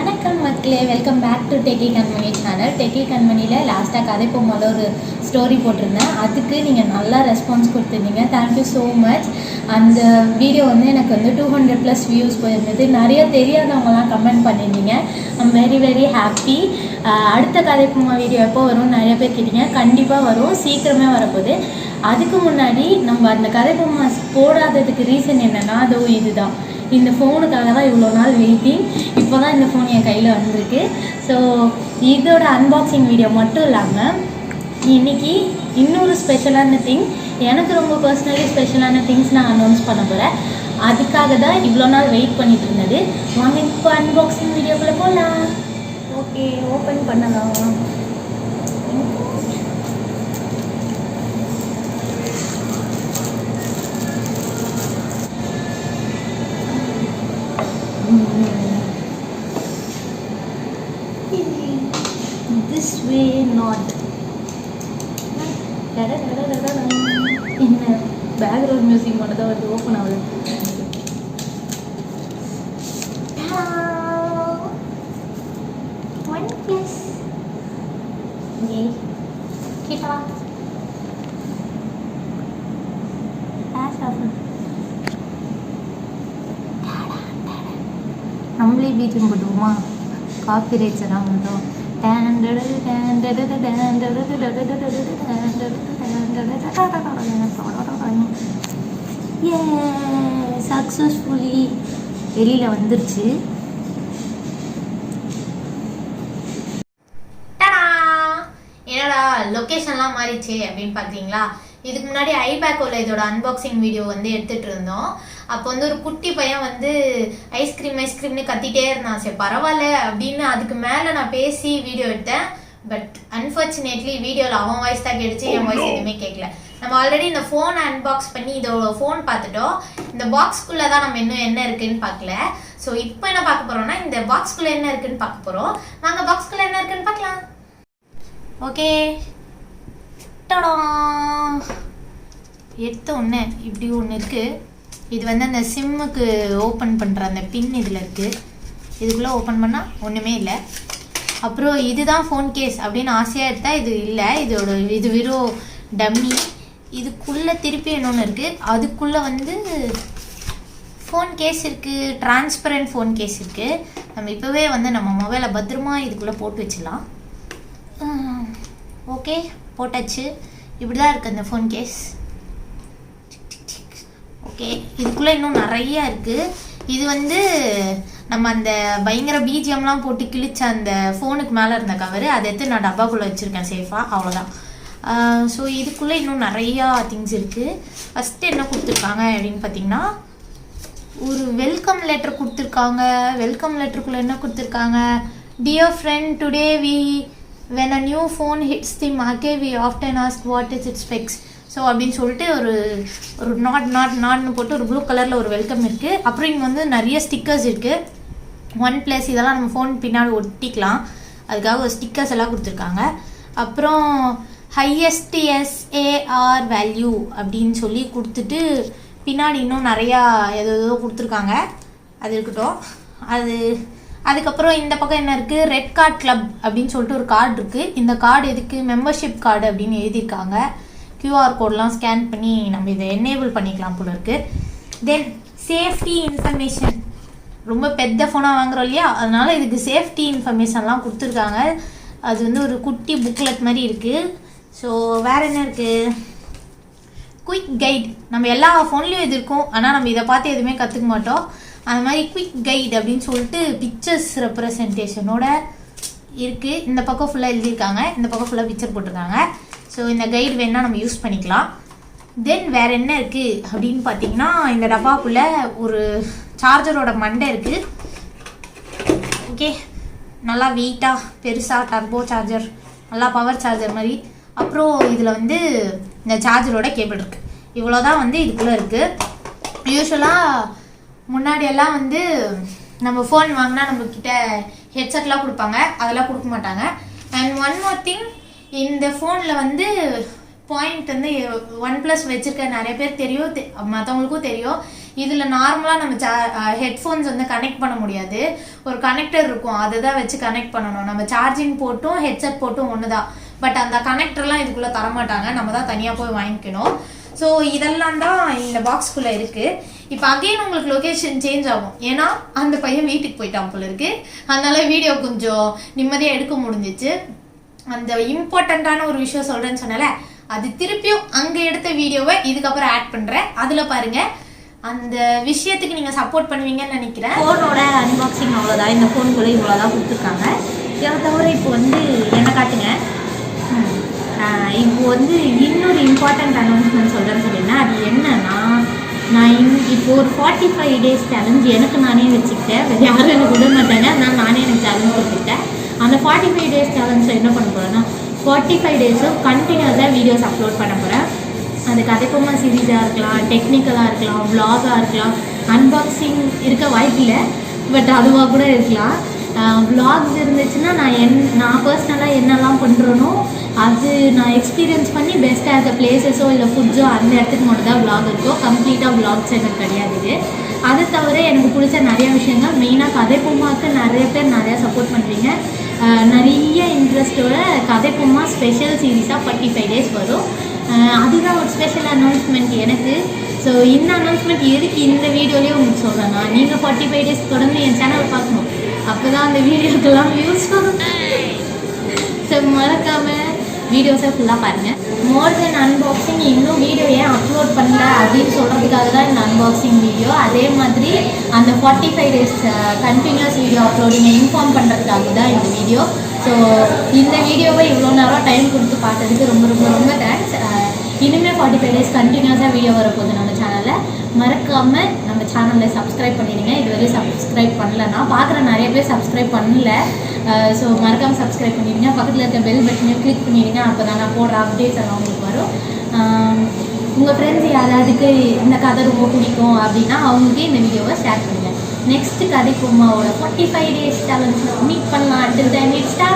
வணக்கம் மக்களே, welcome back to techie Kanmani channel. Techie கண்மணியில் லாஸ்ட்டாக கதைப்போமால ஒரு ஸ்டோரி போட்டிருந்தேன். அதுக்கு நீங்கள் நல்லா ரெஸ்பான்ஸ் கொடுத்துருந்தீங்க. Thank you so much. அந்த வீடியோ வந்து எனக்கு வந்து 200+ வியூஸ் போயிருந்தது. நிறைய தெரியாதவங்கலாம் கமெண்ட் பண்ணியிருந்தீங்க. I'm very happy. அடுத்த கதைப்போமா வீடியோ எப்போ வரும் நிறைய பேர் கேட்டீங்க. கண்டிப்பாக வரும், சீக்கிரமே வரப்போகுது. அதுக்கு முன்னாடி நம்ம அந்த கதைப்போமா போடாததுக்கு ரீசன் என்னென்னா அதோ இதுதான். இந்த ஃபோனுக்காக தான் இவ்வளோ நாள் வெயிட்டிங். இப்போ தான் இந்த ஃபோன் என் கையில் வந்திருக்கு. ஸோ இதோட அன்பாக்சிங் வீடியோ மட்டும் இல்லாமல் இன்றைக்கி இன்னொரு ஸ்பெஷலான திங், எனக்கு ரொம்ப பர்சனலி ஸ்பெஷலான திங்ஸ் நான் அனௌன்ஸ் பண்ண போகிறேன். அதுக்காக தான் இவ்வளோ நாள் வெயிட் பண்ணிட்டு இருந்தது. வாங்க இப்போ அன்பாக்சிங் வீடியோக்குள்ளே போகலாம். ஓகே, ஓப்பன் பண்ணலாம். This way not. என்ன பேக்ரவுண்ட் மியூசிக் மட்டும் தான் வந்து ஓப்பன் ஆகுது. OnePlus. கிட்டா நம்மளே பீஜம் போட்டுவோமா? காப்பிரைட்ஸ் எல்லாம் வந்தோம். சக்ஸஸ்ஃபுல்லி வெளியில் வந்துருச்சு. என்னடா லொக்கேஷன்லாம் மாறிச்சு அப்படின்னு பார்த்தீங்களா? இதுக்கு முன்னாடி ஐபேக்கோவில் இதோட அன்பாக்சிங் வீடியோ வந்து எடுத்துகிட்டு இருந்தோம். அப்போ வந்து ஒரு குட்டி பையன் வந்து ஐஸ்கிரீம்னு கத்திட்டே இருந்தான். சரி பரவாயில்ல அப்படின்னு அதுக்கு மேலே நான் பேசி வீடியோ எடுத்தேன். பட் அன்ஃபார்ச்சுனேட்லி வீடியோவில் அவன் வாய்ஸ் தான் கேட்டுச்சு, என் வாய்ஸ் எதுவுமே கேட்கல. நம்ம ஆல்ரெடி இந்த ஃபோனை அன்பாக்ஸ் பண்ணி இதோட ஃபோன் பார்த்துட்டோம். இந்த பாக்ஸ்குள்ளே தான் நம்ம இன்னும் என்ன இருக்குன்னு பார்க்கல. ஸோ இப்போ என்ன பார்க்க போகிறோம்னா இந்த பாக்ஸ்குள்ளே என்ன இருக்குன்னு பார்க்க போகிறோம். வாங்க பாக்ஸ்குள்ளே என்ன இருக்குன்னு பார்க்கலாம். ஓகே, எடுத்த ஒன்று இப்படி ஒன்று இருக்குது. இது வந்து அந்த சிம்முக்கு ஓப்பன் பண்ணுற அந்த பின் இதில் இருக்குது. இதுக்குள்ளே ஓப்பன் பண்ணால் ஒன்றுமே இல்லை. அப்புறம் இதுதான் ஃபோன் கேஸ் அப்படின்னு ஆசையாக எடுத்தால் இது இல்லை. இது வெறும் டம்மி. இதுக்குள்ளே திருப்பி இன்னொன்று இருக்குது. அதுக்குள்ளே வந்து ஃபோன் கேஸ் இருக்குது, டிரான்ஸ்பரண்ட் ஃபோன் கேஸ் இருக்குது. நம்ம இப்போவே வந்து நம்ம மொபைலை பத்திரமா இதுக்குள்ளே போட்டு வச்சிடலாம். ஓகே, போட்டாச்சு. இப்படி தான் இருக்குது அந்த ஃபோன் கேஸ். ஓகே, இதுக்குள்ளே இன்னும் நிறையா இருக்குது. இது வந்து நம்ம அந்த பயங்கர பிஜிஎம்லாம் போட்டு கிழிச்ச அந்த ஃபோனுக்கு மேலே இருந்த கவரு, அதை எடுத்து நான் டப்பாக்குள்ளே வச்சுருக்கேன் சேஃபாக. அவ்வளோதான். ஸோ இதுக்குள்ளே இன்னும் நிறையா திங்ஸ் இருக்குது. ஃபஸ்ட்டு என்ன கொடுத்துருக்காங்க அப்படின்னு பார்த்தீங்கன்னா ஒரு வெல்கம் லெட்டர் கொடுத்துருக்காங்க. வெல்கம் லெட்டருக்குள்ளே என்ன கொடுத்துருக்காங்க? Dear friend, today when a new phone hits the market we often ask what is its specs. So அப்படின்னு சொல்லிட்டு ஒரு நாட்னு போட்டு ஒரு ப்ளூ கலரில் ஒரு வெல்கம் இருக்குது. அப்புறம் இங்கே வந்து நிறைய ஸ்டிக்கர்ஸ் இருக்குது. OnePlus இதெல்லாம் நம்ம ஃபோன் பின்னாடி ஒட்டிக்கலாம், அதுக்காக ஒரு ஸ்டிக்கர்ஸ் எல்லாம் கொடுத்துருக்காங்க. அப்புறம் ஹையஸ்ட் SAR வேல்யூ அப்படின்னு சொல்லி கொடுத்துட்டு பின்னாடி இன்னும் நிறையா ஏதோ கொடுத்துருக்காங்க. அது இருக்கட்டும். அதுக்கப்புறம் இந்த பக்கம் என்ன இருக்குது? ரெட் கார்டு கிளப் அப்படின்னு சொல்லிட்டு ஒரு கார்டு இருக்குது. இந்த கார்டு எதுக்கு? மெம்பர்ஷிப் கார்டு அப்படின்னு எழுதியிருக்காங்க. QR கோட்லாம் ஸ்கேன் பண்ணி நம்ம இதை எனேபிள் பண்ணிக்கலாம் போல இருக்குது. தென் சேஃப்டி இன்ஃபர்மேஷன். ரொம்ப பெத்த ஃபோனாக வாங்குறோம் இல்லையா, அதனால் இதுக்கு சேஃப்டி இன்ஃபர்மேஷன்லாம் கொடுத்துருக்காங்க. அது வந்து ஒரு குட்டி புக்லெட் மாதிரி இருக்குது. ஸோ வேறு என்ன இருக்குது? Quick guide. நம்ம எல்லா ஃபோன்லேயும் இது இருக்கும், ஆனால் நம்ம இதை பார்த்து எதுவுமே கற்றுக்க மாட்டோம். அந்த மாதிரி குயிக் கைட் அப்படின்னு சொல்லிட்டு பிக்சர்ஸ் ரெப்ரசன்டேஷனோட இருக்குது. இந்த பக்கம் ஃபுல்லாக எழுதியிருக்காங்க, இந்த பக்கம் ஃபுல்லாக பிக்சர் போட்டிருக்காங்க. ஸோ இந்த கைடு வேணால் நம்ம யூஸ் பண்ணிக்கலாம். தென் வேறு என்ன இருக்குது அப்படின்னு பார்த்தீங்கன்னா இந்த டப்பாக்குள்ளே ஒரு சார்ஜரோட மண்டை இருக்குது. ஓகே, நல்லா வெயிட்டாக பெருசாக டர்போ சார்ஜர், நல்லா பவர் சார்ஜர் மாதிரி. அப்புறம் இதில் வந்து இந்த சார்ஜரோட கேபிள் இருக்குது. இவ்வளோதான் வந்து இதுக்குள்ளே இருக்குது. யூஸ்வலாக முன்னாடியெல்லாம் வந்து நம்ம ஃபோன் வாங்கினா நம்மக்கிட்ட ஹெட்செட்லாம் கொடுப்பாங்க, அதெல்லாம் கொடுக்க மாட்டாங்க. அண்ட் ஒன் மோர் திங், இந்த ஃபோனில் வந்து பாயிண்ட் வந்து OnePlus வச்சிருக்க நிறைய பேர் தெரியும், மற்றவங்களுக்கும் தெரியும். இதில் நார்மலாக நம்ம ஹெட்ஃபோன்ஸ் வந்து கனெக்ட் பண்ண முடியாது. ஒரு கனெக்டர் இருக்கும், அதை தான் வச்சு கனெக்ட் பண்ணணும். நம்ம சார்ஜிங் போட்டும் ஹெட்செட் போட்டும் ஒன்று தான். பட் அந்த கனெக்டர்லாம் இதுக்குள்ளே தரமாட்டாங்க, நம்ம தான் தனியாக போய் வாங்கிக்கணும். ஸோ இதெல்லாம் தான் இந்த பாக்ஸ்குள்ளே இருக்குது. இப்போ அகெயின் உங்களுக்கு லொக்கேஷன் சேஞ்ச் ஆகும், ஏன்னா அந்த பையன் வீட்டுக்கு போயிட்டான் போல இருக்குது. அதனால வீடியோ கொஞ்சம் நிம்மதியாக எடுக்க முடிஞ்சிச்சு. அந்த இம்பார்ட்டண்ட்டான ஒரு விஷயம் சொல்கிறேன்னு சொன்னால, அது திருப்பியும் அங்கே எடுத்த வீடியோவை இதுக்கப்புறம் ஆட் பண்ணுறேன், அதில் பாருங்கள். அந்த விஷயத்துக்கு நீங்கள் சப்போர்ட் பண்ணுவீங்கன்னு நினைக்கிறேன். ஃபோனோட அன்பாக்சிங் அவ்வளோதான். இந்த ஃபோனுக்குள்ளே இவ்வளோதான் கொடுத்துருக்காங்க. இதை தவிர இப்போ வந்து என்ன காட்டுங்க, இப்போ வந்து இன்னொரு இம்பார்ட்டண்ட் அனௌன்ஸ்மெண்ட் சொல்கிறேன்னு சொல்லியிருந்தேன். அது என்னன்னா, நான் இப்போ ஒரு 45 days சேலஞ்ச் எனக்கு நானே வச்சுக்கிட்டேன். வேறு யாரும் எனக்கு விட மாட்டாங்க, அதனால் நானே எனக்கு சேலஞ்ச் கொடுத்துக்கிட்டேன். அந்த 45 days சேலஞ்சில் என்ன பண்ண போகிறேன்னா, 45 days கண்டினியூஸாக வீடியோஸ் அப்லோட் பண்ண போகிறேன். அது கதைப்போமா சீரீஸாக இருக்கலாம், டெக்னிக்கலாக இருக்கலாம், விளாகாக இருக்கலாம். அன்பாக்சிங் இருக்க வாய்ப்பில்லை, பட் அதுவாக கூட இருக்கலாம். விளாக்ஸ் இருந்துச்சுன்னா நான் பர்சனலாக என்னெல்லாம் பண்ணுறேனோ அது நான் எக்ஸ்பீரியன்ஸ் பண்ணி பெஸ்ட்டாக இருக்க பிளேஸஸோ இல்லை ஃபுட்ஸோ அந்த இடத்துக்கு மட்டும் தான் விளாக் இருக்கும். கம்ப்ளீட்டாக விளாக்ஸ் எனக்கு கிடையாது இது. அதை தவிர எனக்கு பிடிச்ச நிறைய விஷயங்கள், மெயினாக கதைப்போமாவுக்கு நிறைய பேர் நிறையா சப்போர்ட் பண்ணுறீங்க. நிறைய இன்ட்ரெஸ்ட்டோட கதைப்போமா ஸ்பெஷல் சீரீஸாக 45 days வரும். அதுதான் ஒரு ஸ்பெஷல் அனௌன்ஸ்மெண்ட் எனக்கு. ஸோ இந்த அனௌன்ஸ்மெண்ட் எதுக்கு இந்த வீடியோலேயே உங்களுக்கு சொல்கிறேன்னா, நீங்கள் 45 days தொடர்ந்து என் சேனல் பார்க்கணும், அப்போ தான் அந்த வீடியோக்கெல்லாம் வியூஸ் வரும். ஸோ மறக்காமல் வீடியோஸை ஃபுல்லாக பாருங்கள். மோர் தென் அன்பாக்சிங், இன்னும் வீடியோ ஏன் அப்லோட் பண்ணல அப்படின்னு சொல்கிறதுக்காக தான் இந்த அன்பாக்சிங் வீடியோ. அதே மாதிரி அந்த 45 days கண்டினியூஸ் வீடியோ அப்லோடிங்கை இன்ஃபார்ம் பண்ணுறதுக்காக தான் இந்த வீடியோ. ஸோ இந்த வீடியோவை இவ்வளோ நேரம் டைம் கொடுத்து பார்த்ததுக்கு ரொம்ப ரொம்ப ரொம்ப தேங்க்ஸ். இனிமேல் 45 days கண்டினியூஸாக வீடியோ வரப்போகுது நம்ம சேனலில். மறக்காமல் நம்ம சேனலில் சப்ஸ்கிரைப் பண்ணிடுங்க. இதுவரையும் சப்ஸ்கிரைப் பண்ணலன்னா, பார்க்குற நிறைய பேர் சப்ஸ்கிரைப் பண்ணல. ஸோ மறக்காமல் சப்ஸ்கிரைப் பண்ணிடுங்க. பக்கத்தில் இருக்க பெல் பட்டனையும் கிளிக் பண்ணிடுங்க, அப்போ தான் நான் போடுற அப்டேட்ஸ் எல்லாம் உங்களுக்கு வரும். உங்கள் ஃப்ரெண்ட்ஸ் யாராவதுக்கு இந்த கதை ரொம்ப பிடிக்கும் அப்படின்னா அவங்களுக்கு இந்த வீடியோவை ஷேர் பண்ணுங்கள். நெக்ஸ்ட் கதைப்போமாவோட 45 days சேலஞ்சில் மீட் பண்ணலாம். Until then, it's time.